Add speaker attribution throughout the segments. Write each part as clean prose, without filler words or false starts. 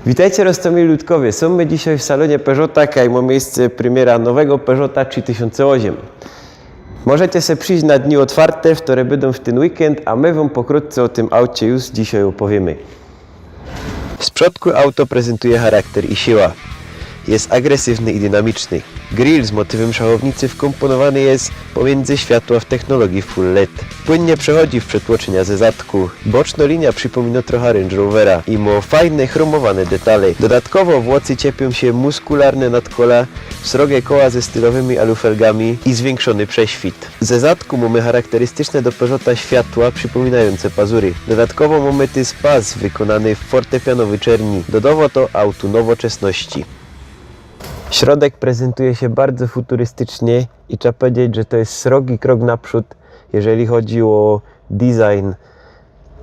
Speaker 1: Witajcie Roztomili Ludkowie, są my dzisiaj w salonie Peugeota, kaj ma miejsce premiera nowego Peugeota 3008. Możecie se przyjść na dni otwarte, które będą w ten weekend, a my wam pokrótce o tym aucie już dzisiaj opowiemy. Z przodku auto prezentuje charakter i siła. Jest agresywny i dynamiczny. Grill z motywem szachownicy wkomponowany jest pomiędzy światła w technologii Full LED. Płynnie przechodzi w przetłoczenia ze zadku. Boczna linia przypomina trochę Range Rovera i ma fajne chromowane detale. Dodatkowo w łocy ciepią się muskularne nadkola, srogie koła ze stylowymi alufelgami i zwiększony prześwit. Ze zadku mamy charakterystyczne do Peugeota światła przypominające pazury. Dodatkowo mamy pas wykonany w fortepianowy czerni. Dodało to autu nowoczesności. Środek prezentuje się bardzo futurystycznie i trzeba powiedzieć, że to jest srogi krok naprzód, jeżeli chodzi o design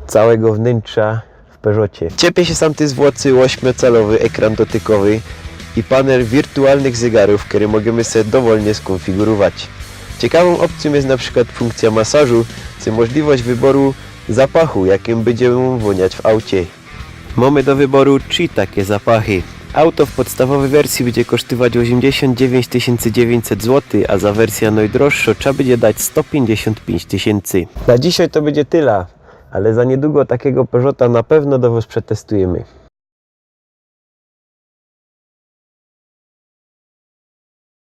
Speaker 1: całego wnętrza w Peugeocie. Ciepie się sam zwłocy 8-calowy ekran dotykowy i panel wirtualnych zegarów, które możemy sobie dowolnie skonfigurować. Ciekawą opcją jest na przykład funkcja masażu, czy możliwość wyboru zapachu, jakim będziemy woniać w aucie. Mamy do wyboru 3 takie zapachy. Auto w podstawowej wersji będzie kosztować 89 900 zł, a za wersję najdroższą trzeba będzie dać 155 tysięcy. Na dzisiaj to będzie tyle, ale za niedługo takiego Peugeota na pewno do Was przetestujemy.